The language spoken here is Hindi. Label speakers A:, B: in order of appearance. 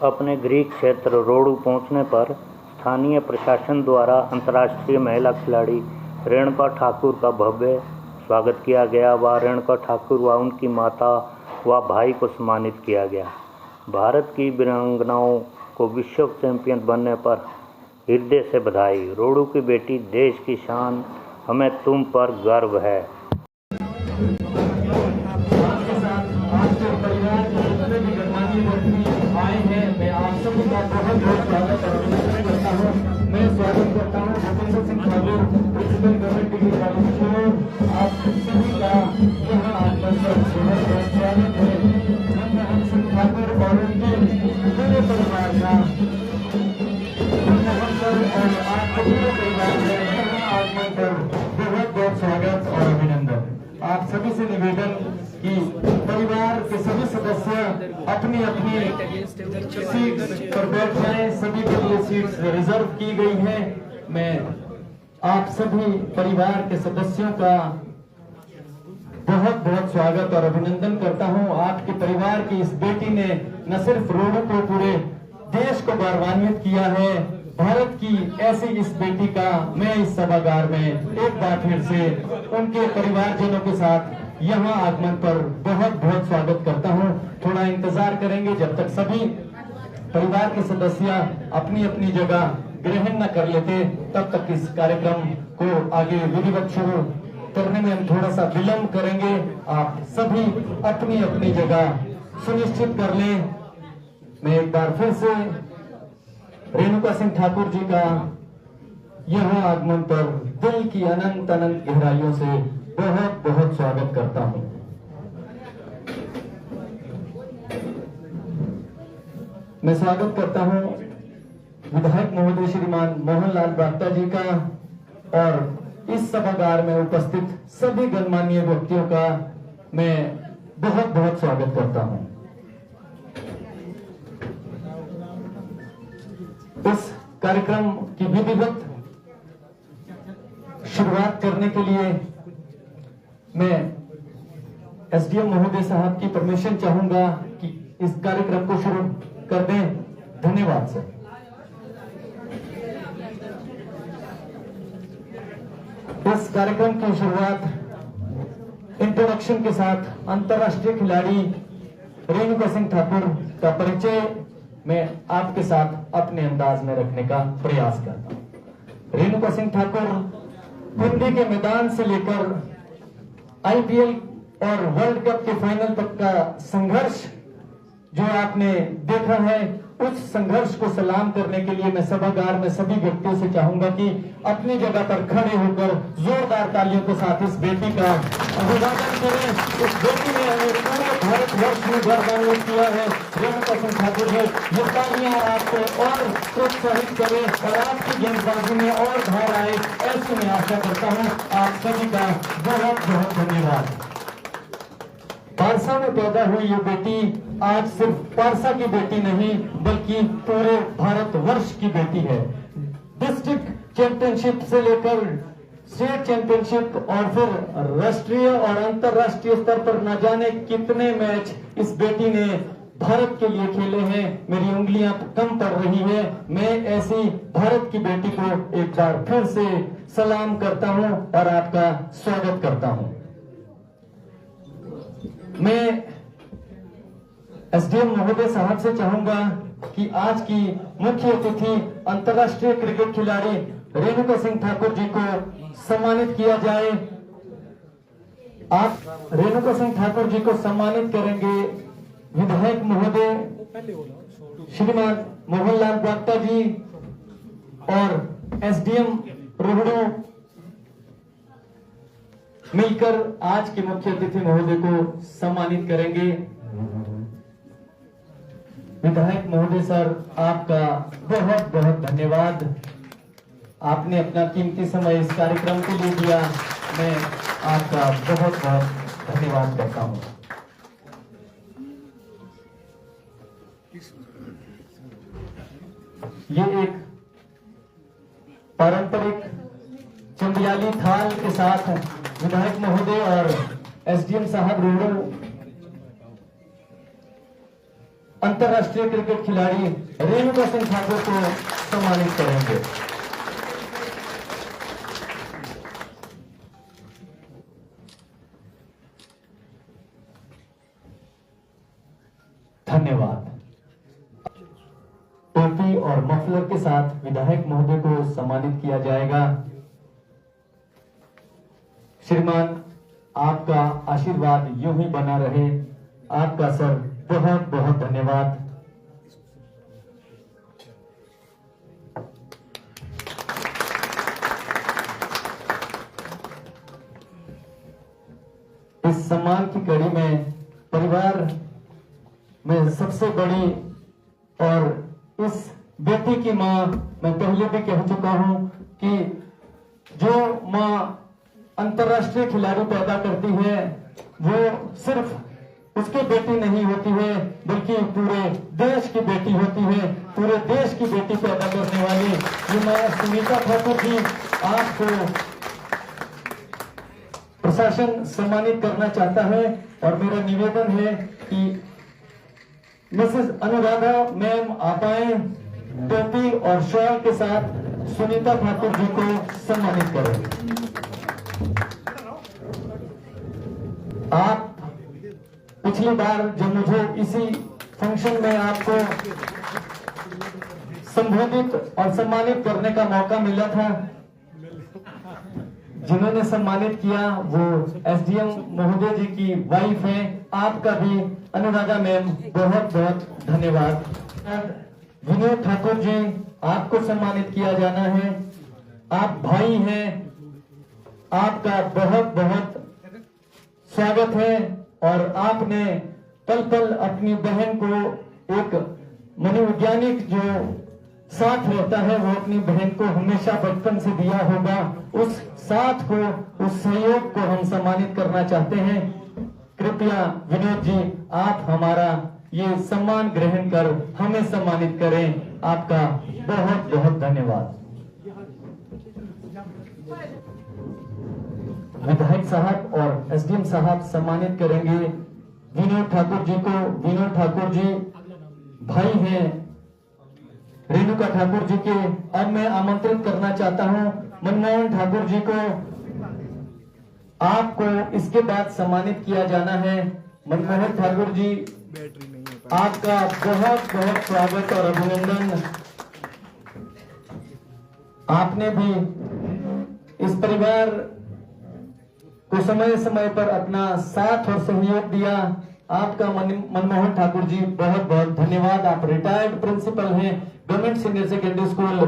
A: अपने गृह क्षेत्र रोडू पहुंचने पर स्थानीय प्रशासन द्वारा अंतर्राष्ट्रीय महिला खिलाड़ी रेणुका ठाकुर का भव्य स्वागत किया गया व रेणुका ठाकुर व उनकी माता व भाई को सम्मानित किया गया। भारत की वीरांगनाओं को विश्व चैंपियन बनने पर हृदय से बधाई। रोडू की बेटी, देश की शान, हमें तुम पर गर्व है।
B: आए हैं, मैं आप सभी का बहुत बहुत स्वागत करता हूँ। मैं स्वागत करता हूँ Bhupendra Singh Thakur, principal government degree college. आप सभी का यहाँ आकर बहुत बहुत स्वागत है। मनमोहन सिंह ठाकुर और उनके पूरे परिवार का मनमोहन सर और आपके पूरे परिवार का यहाँ आगमन पर बहुत बहुत स्वागत और अभिनंदन। आप सभी से निवेदन कि परिवार के सभी सदस्य अपनी अपनी सीट पर बैठ जाएं। सभी के लिए सीट्स रिजर्व की गई हैं। मैं आप सभी परिवार के सदस्यों का बहुत बहुत स्वागत और अभिनंदन करता हूं। आपके परिवार की इस बेटी ने न सिर्फ रोडू को, पूरे देश को गौरवान्वित किया है। भारत की ऐसी इस बेटी का मैं इस सभागार में एक बार फिर से उनके परिवारजनों के साथ यहाँ आगमन पर बहुत बहुत स्वागत करता हूँ। थोड़ा इंतजार करेंगे जब तक सभी परिवार के सदस्य अपनी अपनी जगह ग्रहण न कर लेते, तब तक इस कार्यक्रम को आगे विधिवत शुरू करने में हम थोड़ा सा विलंब करेंगे। आप सभी अपनी अपनी जगह सुनिश्चित कर लें। मैं एक बार फिर से रेणुका सिंह ठाकुर जी का यहाँ आगमन पर दिल की अनंत अनंत गहराइयों से बहुत बहुत स्वागत करता हूं। मैं स्वागत करता हूं विधायक महोदय श्रीमान मोहनलाल ब्राक्ता जी का और इस सभागार में उपस्थित सभी गणमान्य व्यक्तियों का मैं बहुत बहुत स्वागत करता हूं। इस कार्यक्रम की विधिवत शुरुआत करने के लिए मैं एसडीएम महोदय साहब की परमिशन चाहूंगा कि इस कार्यक्रम को शुरू कर दें। धन्यवाद सर। इस कार्यक्रम की शुरुआत इंट्रोडक्शन के साथ अंतर्राष्ट्रीय खिलाड़ी रेणुका सिंह ठाकुर का परिचय मैं आपके साथ अपने अंदाज में रखने का प्रयास करता हूं। रेणुका सिंह ठाकुर कुंडी के मैदान से लेकर आईपीएल और वर्ल्ड कप के फाइनल तक का संघर्ष जो आपने देखा है, उस संघर्ष को सलाम करने के लिए मैं सभागार में सभी व्यक्तियों से चाहूंगा कि अपनी जगह पर खड़े होकर जोरदार तालियों के साथ इस बेटी का अभिवादन करें। इस बेटी ने हमें पूरे भारतवर्ष में गौरवान्वित किया है। रेणुका सिंह ठाकुर है, ये तालियां आपको और प्रोत्साहित करें और आपकी गेंदबाजी में और धार आए, ऐसी मैं आशा करता हूँ। आप सभी का बहुत बहुत धन्यवाद। पारसा में पैदा हुई ये बेटी आज सिर्फ पारसा की बेटी नहीं बल्कि पूरे भारतवर्ष की बेटी है। डिस्ट्रिक्ट चैंपियनशिप से लेकर स्टेट चैंपियनशिप और फिर राष्ट्रीय और अंतर्राष्ट्रीय स्तर पर न जाने कितने मैच इस बेटी ने भारत के लिए खेले हैं। मेरी उंगलियां कम पड़ रही है। मैं ऐसी भारत की बेटी को एक बार फिर से सलाम करता हूं और आपका स्वागत करता हूं। मैं एसडीएम महोदय साहब से चाहूंगा कि आज की मुख्य अतिथि अंतर्राष्ट्रीय क्रिकेट खिलाड़ी रेणुका सिंह ठाकुर जी को सम्मानित किया जाए। आप रेणुका सिंह ठाकुर जी को सम्मानित करेंगे विधायक महोदय श्रीमान मोहनलाल ब्राक्ता जी और एसडीएम रोहड़ू मिलकर आज के मुख्य अतिथि महोदय को सम्मानित करेंगे। विधायक महोदय सर, आपका बहुत बहुत धन्यवाद। आपने अपना कीमती समय इस कार्यक्रम के लिए दिया। मैं आपका बहुत बहुत धन्यवाद करता हूं। ये एक पारंपरिक चंदियाली थाल के साथ विधायक महोदय और एसडीएम साहब रोहड़ू अंतर्राष्ट्रीय क्रिकेट खिलाड़ी रेणुका सिंह ठाकुर को सम्मानित करेंगे। धन्यवाद। टोपी और मफलर के साथ विधायक महोदय को सम्मानित किया जाएगा। श्रीमान, आपका आशीर्वाद यूं ही बना रहे। आपका सर बहुत बहुत धन्यवाद। इस सम्मान की कड़ी में परिवार में सबसे बड़ी और इस बेटी की मां, मैं पहले भी कह चुका हूं कि जो मां अंतर्राष्ट्रीय खिलाड़ी पैदा करती है वो सिर्फ उसकी बेटी नहीं होती है बल्कि पूरे देश की बेटी होती है। पूरे देश की बेटी पैदा करने वाली ये मां सुनीता ठाकुर जी, आपको प्रशासन सम्मानित करना चाहता है और मेरा निवेदन है कि मिसेस अनुराधा मैम आप आए, टोपी और शॉल के साथ सुनीता ठाकुर जी को सम्मानित करें। आप पिछली बार जब मुझे इसी फंक्शन में आपको संबोधित और सम्मानित करने का मौका मिला था, जिन्होंने सम्मानित किया वो एसडीएम महोदय जी की वाइफ है। आपका भी अनुराधा मैम बहुत बहुत धन्यवाद। विनोद ठाकुर जी, आपको सम्मानित किया जाना है। आप भाई हैं, आपका बहुत बहुत स्वागत है और आपने पल पल अपनी बहन को एक मनोवैज्ञानिक जो साथ रहता है वो अपनी बहन को हमेशा बचपन से दिया होगा। उस साथ को, उस सहयोग को हम सम्मानित करना चाहते हैं। कृपया विनोद जी, आप हमारा ये सम्मान ग्रहण कर हमें सम्मानित करें। आपका बहुत बहुत धन्यवाद। विधायक साहब और एसडीएम साहब सम्मानित करेंगे विनोद ठाकुर जी को। विनोद ठाकुर जी भाई हैं रेणुका ठाकुर जी के। अब मैं आमंत्रित करना चाहता हूं मनमोहन ठाकुर जी को। आपको इसके बाद सम्मानित किया जाना है। मनमोहन ठाकुर जी, आपका बहुत बहुत स्वागत और अभिनंदन। आपने भी इस परिवार को समय समय पर अपना साथ और सहयोग दिया। आपका मनमोहन ठाकुर जी बहुत बहुत धन्यवाद। आप रिटायर्ड प्रिंसिपल हैं गवर्नमेंट सीनियर सेकेंडरी स्कूल